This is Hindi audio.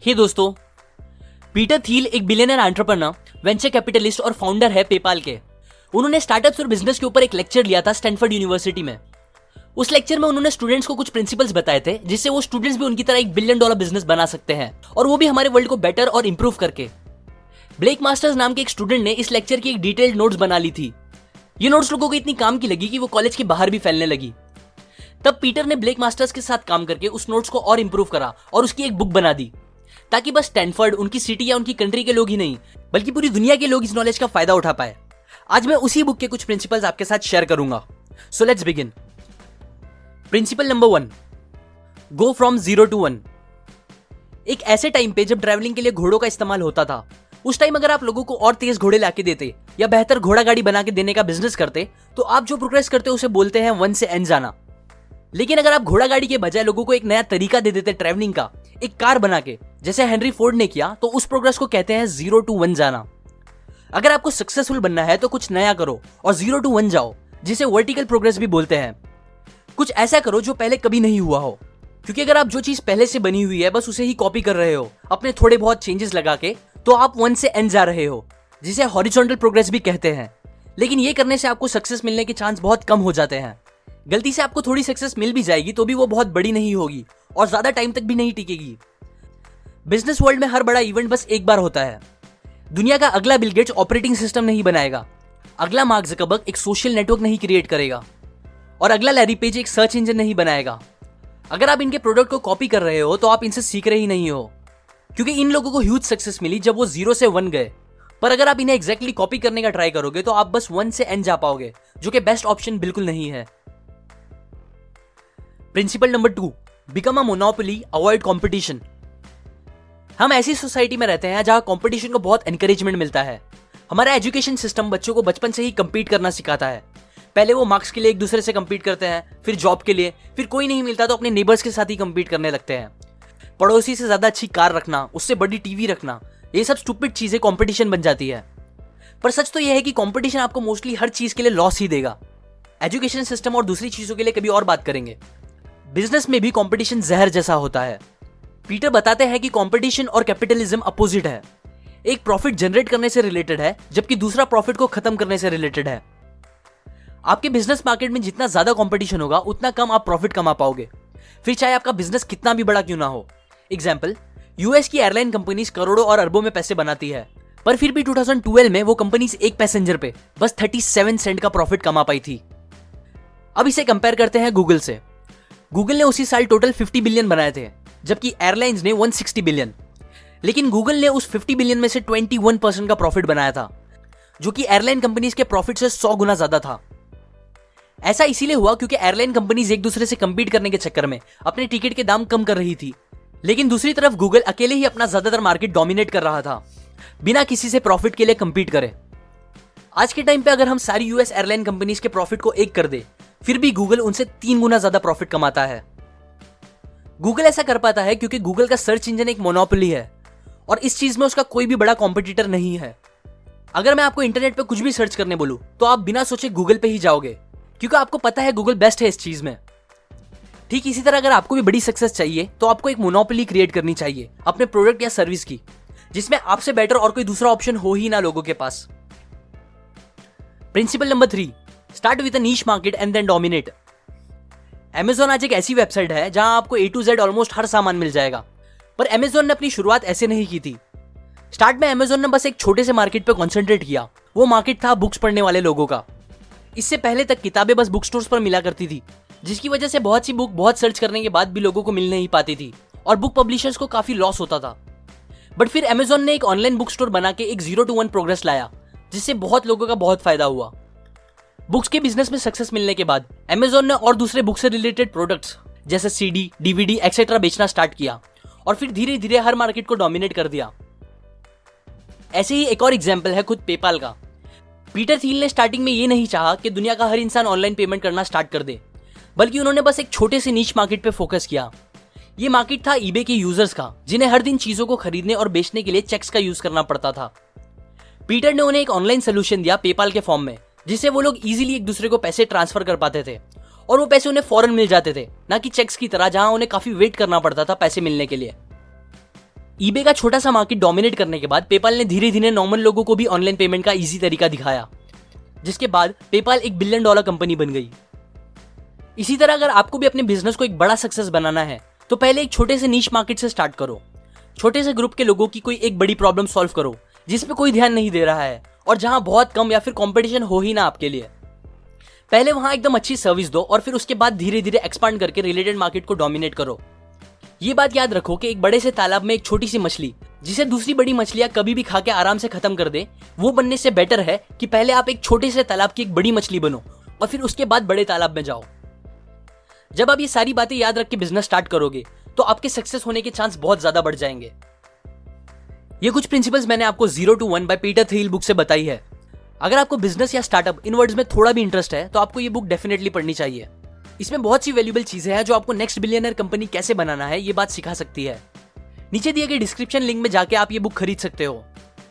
हे दोस्तों, पीटर थील एक बिलियनर एंटरप्रेन्योर, वेंचर कैपिटलिस्ट और फाउंडर है पेपाल के। उन्होंने स्टार्टअप्स और बिजनेस के ऊपर एक लेक्चर लिया था स्टैनफोर्ड यूनिवर्सिटी में। उस लेक्चर में उन्होंने स्टूडेंट्स को कुछ प्रिंसिपल्स बताए थे जिससे वो स्टूडेंट्स भी उनकी तरह एक $1 बिलियन बिजनेस बना सकते हैं, और वो भी हमारे वर्ल्ड को बेटर और इंप्रूव करके। ब्लेक मास्टर्स नाम के एक स्टूडेंट ने इस लेक्चर की एक डिटेल्ड नोट्स बना ली थी। ये नोट्स लोगों को इतनी काम की लगी कि वो कॉलेज के बाहर भी फैलने लगी। तब पीटर ने ब्लेक मास्टर्स के साथ काम करके उस नोट्स को और इंप्रूव करा और उसकी एक बुक बना दी, ताकि बस स्टैनफोर्ड, उनकी सिटी या उनकी कंट्री के लोग ही नहीं बल्कि पूरी दुनिया के लोग इस नॉलेज का फायदा उठा पाए। आज मैं उसी बुक के कुछ प्रिंसिपल्स आपके साथ शेयर करूंगा। So let's begin. Principle number 1, go from 0 to 1। एक ऐसे टाइम पे जब ट्रैवलिंग के लिए घोड़ों का इस्तेमाल होता था, उस टाइम अगर आप लोगों को और तेज घोड़े लाके देते या बेहतर घोड़ा गाड़ी बना के देने का बिजनेस करते, तो आप जो प्रोग्रेस करते उसे बोलते हैं 1 से N जाना। लेकिन अगर आप घोड़ा गाड़ी के बजाय लोगों को एक नया तरीका दे देते ट्रैवलिंग का, एक कार बना के, जैसे हेनरी फोर्ड ने किया, तो उस प्रोग्रेस को कहते हैं 0 to 1 जाना। अगर आपको सक्सेसफुल बनना है तो कुछ नया करो और 0 to 1 जाओ, जिसे वर्टिकल प्रोग्रेस भी बोलते हैं। कुछ ऐसा करो जो पहले कभी नहीं हुआ हो, क्योंकि अगर आप जो चीज पहले से बनी हुई है बस उसे ही कॉपी कर रहे हो अपने थोड़े बहुत चेंजेस लगा के, तो आप 1 से N जा रहे हो, जिसे हॉरिजॉन्टल प्रोग्रेस भी कहते हैं। लेकिन ये करने से आपको सक्सेस मिलने के चांस बहुत कम हो जाते हैं। गलती से आपको थोड़ी सक्सेस मिल भी जाएगी तो भी वो बहुत बड़ी नहीं होगी और ज्यादा टाइम तक भी नहीं टिकेगी। बिजनेस वर्ल्ड में हर बड़ा इवेंट बस एक बार होता है। दुनिया का अगला बिल गेट्स ऑपरेटिंग सिस्टम नहीं बनाएगा, अगला मार्क ज़करबर्ग एक सोशल नेटवर्क नहीं क्रिएट करेगा, और अगला लैरी पेज एक सर्च इंजन नहीं बनाएगा। अगर आप इनके प्रोडक्ट को कॉपी कर रहे हो तो आप इनसे सीख रहे ही नहीं हो, क्योंकि इन लोगों को ह्यूज सक्सेस मिली जब वो 0 से 1 गए। पर अगर आप इन्हें एग्जैक्टली कॉपी करने का ट्राई करोगे तो आप बस 1 से N जा पाओगे, जो कि बेस्ट ऑप्शन बिल्कुल नहीं है। Principle number 2, become a monopoly, avoid competition. हम ऐसी सोसाइटी में रहते हैं जहां कंपटीशन को बहुत एनकरेजमेंट मिलता है। हमारा एजुकेशन सिस्टम बच्चों को बचपन से ही compete करना सिखाता है। पहले वो मार्क्स के लिए एक दूसरे से compete करते हैं, फिर जॉब के लिए, फिर कोई नहीं मिलता तो अपने नेबर्स के साथ ही compete करने लगते हैं। पड़ोसी से ज्यादा अच्छी कार रखना, उससे बड़ी टीवी रखना, ये सब स्टूपिड चीजें कंपटीशन बन जाती है। पर सच तो यह है कि कंपटीशन आपको मोस्टली हर चीज के लिए लॉस ही देगा। एजुकेशन सिस्टम और दूसरी चीजों के लिए कभी और बात करेंगे। बिजनेस में भी कंपटीशन जहर जैसा होता है। पीटर बताते हैं कि कंपटीशन और कैपिटलिज्म अपोजिट है। एक प्रॉफिट जनरेट करने से रिलेटेड है, जबकि दूसरा प्रॉफिट को खत्म करने से रिलेटेड है। आपके बिजनेस मार्केट में जितना ज्यादा कंपटीशन होगा उतना कम आप प्रॉफिट कमा पाओगे, फिर चाहे आपका बिजनेस कितना भी बड़ा क्यों ना हो। एग्जाम्पल, यूएस की एयरलाइन कंपनीज करोड़ों और अरबों में पैसे बनाती है, पर फिर भी 2012 में वो कंपनीज एक पैसेंजर पे बस 37 सेंट का प्रॉफिट कमा पाई थी। अब इसे कंपेयर करते हैं गूगल से। गूगल ने उसी साल टोटल 50 बिलियन बनाए थे, जबकि एयरलाइंस ने 160 बिलियन। लेकिन गूगल ने उस 50 बिलियन में से 21% का प्रॉफिट बनाया था, जो कि एयरलाइन कंपनीज के प्रॉफिट से 100 गुना ज्यादा था। ऐसा इसीलिए हुआ क्योंकि एयरलाइन कंपनीज एक दूसरे से compete करने के चक्कर में अपने टिकट के दाम कम कर रही थी, लेकिन दूसरी तरफ गूगल अकेले ही अपना ज्यादातर मार्केट डोमिनेट कर रहा था, बिना किसी से प्रॉफिट के लिए compete करे। आज के टाइम पे अगर हम सारी यूएस एयरलाइन कंपनीज के प्रॉफिट को एक कर दे, फिर भी गूगल उनसे 3 गुना ज्यादा प्रॉफिट कमाता है। गूगल ऐसा कर पाता है क्योंकि गूगल का सर्च इंजन एक मोनोपोली है और इस चीज में उसका कोई भी बड़ा कॉम्पिटिटर नहीं है। अगर मैं आपको इंटरनेट पे कुछ भी सर्च करने बोलूं तो आप बिना सोचे गूगल पे ही जाओगे, क्योंकि आपको पता है गूगल बेस्ट है इस चीज में। ठीक इसी तरह अगर आपको भी बड़ी सक्सेस चाहिए तो आपको एक मोनोपोली क्रिएट करनी चाहिए अपने प्रोडक्ट या सर्विस की, जिसमें आपसे बेटर और कोई दूसरा ऑप्शन हो ही ना लोगों के पास। Principle number 3, start with a niche market and then dominate. Amazon आज एक ऐसी वेबसाइट है जहां आपको A to Z ऑलमोस्ट हर सामान मिल जाएगा, पर Amazon ने अपनी शुरुआत ऐसे नहीं की थी। स्टार्ट में Amazon ने बस एक छोटे से मार्केट पे कॉन्सेंट्रेट किया। वो मार्केट था बुक्स पढ़ने वाले लोगों का। इससे पहले तक किताबें बस बुक स्टोर्स पर मिला करती थी, जिसकी वजह से बहुत सी बुक बहुत सर्च करने के बाद भी लोगों को मिल नहीं पाती थी और बुक पब्लिशर्स को काफी लॉस होता था। बट फिर Amazon ने एक ऑनलाइन बुक स्टोर बना के एक 0 to 1 प्रोग्रेस लाया, जिससे बहुत लोगों का बहुत फायदा हुआ। बुक्स के बिजनेस में सक्सेस मिलने के बाद Amazon ने और दूसरे बुक से रिलेटेड प्रोडक्ट्स जैसे सीडी, डीवीडी एक्सेट्रा बेचना स्टार्ट किया और फिर धीरे धीरे हर मार्केट को डोमिनेट कर दिया। ऐसे ही एक और एग्जांपल है खुद पेपाल का। पीटर थील ने स्टार्टिंग में ये नहीं चाहा कि दुनिया का हर इंसान ऑनलाइन पेमेंट करना स्टार्ट कर दे, बल्कि उन्होंने बस एक छोटे से नीश मार्केट पे फोकस किया। ये मार्केट था ईबे के यूजर्स का, जिन्हें हर दिन चीजों को खरीदने और बेचने के लिए चेक्स का यूज करना पड़ता था। पीटर ने उन्हें एक ऑनलाइन सोल्यूशन दिया पेपाल के फॉर्म में, जिससे वो लोग इजीली एक दूसरे को पैसे ट्रांसफर कर पाते थे और वो पैसे उन्हें फौरन मिल जाते थे, ना कि चेक्स की तरह जहां उन्हें काफी वेट करना पड़ता था पैसे मिलने के लिए। ईबे का छोटा सा मार्केट डोमिनेट करने के बाद पेपाल ने धीरे धीरे नॉर्मल लोगों को भी ऑनलाइन पेमेंट का इजी तरीका दिखाया, जिसके बाद पेपाल एक $1 बिलियन कंपनी बन गई। इसी तरह अगर आपको भी अपने बिजनेस को एक बड़ा सक्सेस बनाना है तो पहले एक छोटे से नीश मार्केट से स्टार्ट करो। छोटे से ग्रुप के लोगों की कोई एक बड़ी प्रॉब्लम सॉल्व करो जिसपे कोई ध्यान नहीं दे रहा है और जहां बहुत कम या फिर कंपटीशन हो ही ना आपके लिए। पहले वहां एकदम अच्छी सर्विस दो और फिर उसके बाद धीरे धीरे एक्सपांड करके रिलेटेड मार्केट को डोमिनेट करो। ये बात याद रखो कि एक बड़े से तालाब में एक छोटी सी मछली जिसे दूसरी बड़ी मछलियां कभी भी खा के आराम से खत्म कर दे, वो बनने से बेटर है कि पहले आप एक छोटे से तालाब की एक बड़ी मछली बनो और फिर उसके बाद बड़े तालाब में जाओ। जब आप ये सारी बातें याद रख के बिजनेस स्टार्ट करोगे तो आपके सक्सेस होने के चांस बहुत ज्यादा बढ़ जाएंगे। ये कुछ प्रिंसिपल्स मैंने आपको 0 to 1 by Peter Thiel book से बताई है। अगर आपको बिजनेस या स्टार्टअप इन वर्ड्स में थोड़ा भी इंटरेस्ट है तो आपको ये बुक डेफिनेटली पढ़नी चाहिए। इसमें बहुत सी वैल्यूएबल चीजें हैं जो आपको नेक्स्ट बिलियनर कंपनी कैसे बनाना है ये बात सिखा सकती है। नीचे दिए गए डिस्क्रिप्शन लिंक में जाके आप ये बुक खरीद सकते हो।